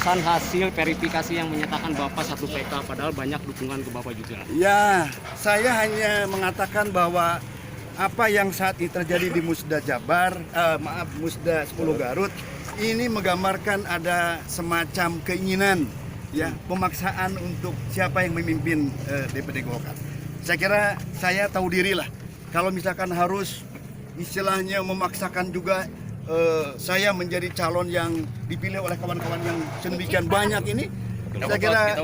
keputusan hasil verifikasi yang menyatakan Bapak 1 PK, padahal banyak dukungan ke Bapak juga. Ya, saya hanya mengatakan bahwa apa yang saat ini terjadi di Musda Jabar, Musda 10 Garut, ini menggambarkan ada semacam keinginan, ya, pemaksaan untuk siapa yang memimpin DPD Golkar. Saya kira saya tahu diri lah, kalau misalkan harus istilahnya memaksakan juga saya menjadi calon yang dipilih oleh kawan-kawan yang sedemikian banyak ini, saya kira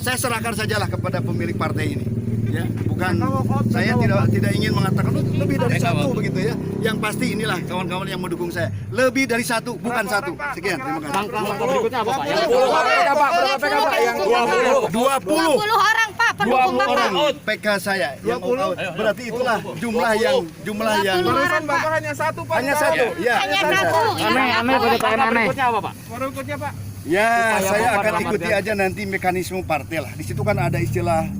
saya serahkan sajalah kepada pemilik partai ini, ya, bukan saya tidak ingin mengatakan lebih dari satu begitu ya. Yang pasti inilah kawan-kawan yang mendukung saya lebih dari satu, bukan satu. Sekian, terima kasih. Langkah berikutnya apa Pak? Yang 20 orang Pak, pendukung Bapak. PK saya yang out. Berarti itulah jumlah yang Bapak hanya satu Pak. hanya satu. Ya. Hanya satu. Aneh, berikutnya apa Pak? Berikutnya Pak. Ya, Upaya saya Bapak akan dalam ikuti artian- aja nanti mekanisme partai lah. Di situ kan ada istilah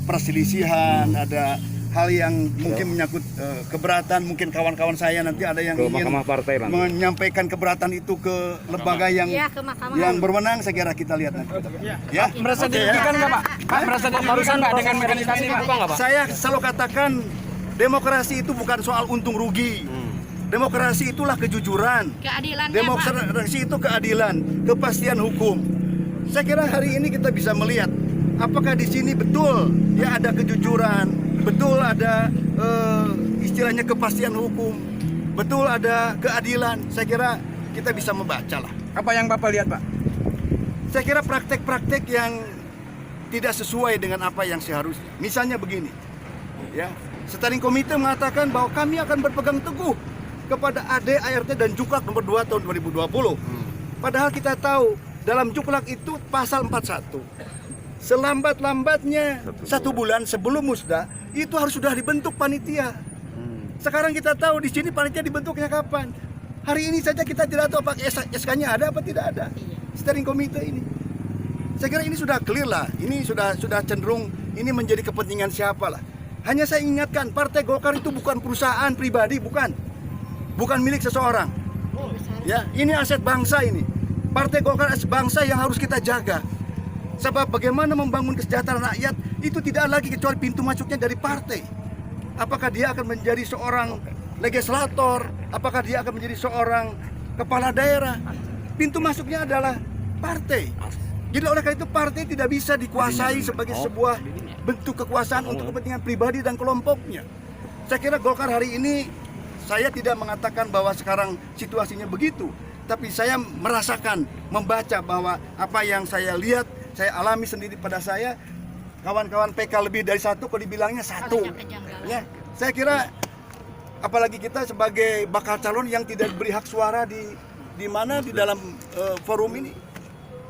perselisihan, ada hal yang mungkin menyangkut keberatan, mungkin kawan-kawan saya nanti ada yang ingin menyampaikan keberatan itu ke lembaga yang Iya, ke mahkamah. yang berwenang. Saya kira kita lihat nanti. Ya, Merasa oke ya. dirugikan nggak Pak? Pak merasa dirugikan nggak dengan mekanisme ini Pak? Nggak Pak? Saya selalu katakan demokrasi itu bukan soal untung rugi. Demokrasi itulah kejujuran. Keadilannya Pak. Demokrasi itu keadilan, kepastian hukum. Saya kira hari ini kita bisa melihat apakah di sini betul ya ada kejujuran, betul ada istilahnya kepastian hukum, betul ada keadilan. Saya kira kita bisa membaca lah. Apa yang Bapak lihat Pak? Saya kira praktek-praktek yang tidak sesuai dengan apa yang seharusnya. Misalnya begini, ya, Steering Committee mengatakan bahwa kami akan berpegang teguh kepada AD, ART dan Juklak nomor 2 tahun 2020. Padahal kita tahu dalam Juklak itu pasal 41. Selambat-lambatnya 1 bulan sebelum Musda itu harus sudah dibentuk panitia. Sekarang kita tahu di sini panitia dibentuknya kapan? Hari ini saja kita tidak tahu apakah SK-nya ada apa tidak ada. Steering Committee ini. Saya kira ini sudah clear lah. Ini sudah cenderung ini menjadi kepentingan siapa lah. Hanya saya ingatkan, Partai Golkar itu bukan perusahaan pribadi, bukan milik seseorang. Ya, ini aset bangsa ini. Partai Golkar aset bangsa yang harus kita jaga. Sebab bagaimana membangun kesejahteraan rakyat itu tidak lagi kecuali pintu masuknya dari partai. Apakah dia akan menjadi seorang legislator? Apakah dia akan menjadi seorang kepala daerah? Pintu masuknya adalah partai. Jadi oleh karena itu partai tidak bisa dikuasai sebagai sebuah bentuk kekuasaan untuk kepentingan pribadi dan kelompoknya. Saya kira Golkar hari ini, saya tidak mengatakan bahwa sekarang situasinya begitu, tapi saya merasakan, membaca bahwa apa yang saya lihat, saya alami sendiri pada saya, kawan-kawan PK lebih dari satu, kalau dibilangnya satu. Ya, saya kira apalagi kita sebagai bakal calon yang tidak beri hak suara di mana di dalam forum ini.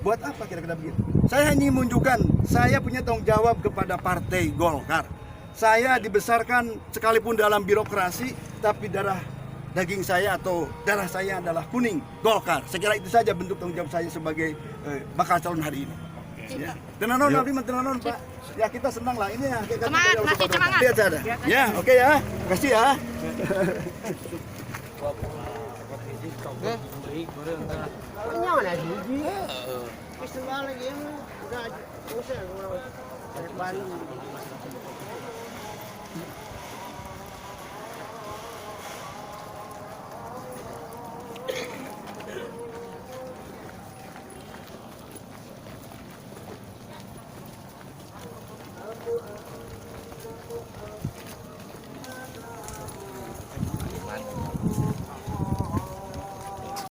Buat apa kira-kira begitu? Saya hanya menunjukkan saya punya tanggung jawab kepada Partai Golkar. Saya dibesarkan sekalipun dalam birokrasi, tapi darah daging saya atau darah saya adalah kuning, Golkar. Saya kira itu saja bentuk tanggung jawab saya sebagai bakal calon hari ini. Ya. Tenanon, Nabi Tenanon, Pak. Ya kita senang lah. Ini ya. Semangat, masih semangat. Lihat ada. Ya, oke ya. Terima kasih ya. Nyaman aja sih. Bisa lagi ya. Udah usah. Bandung.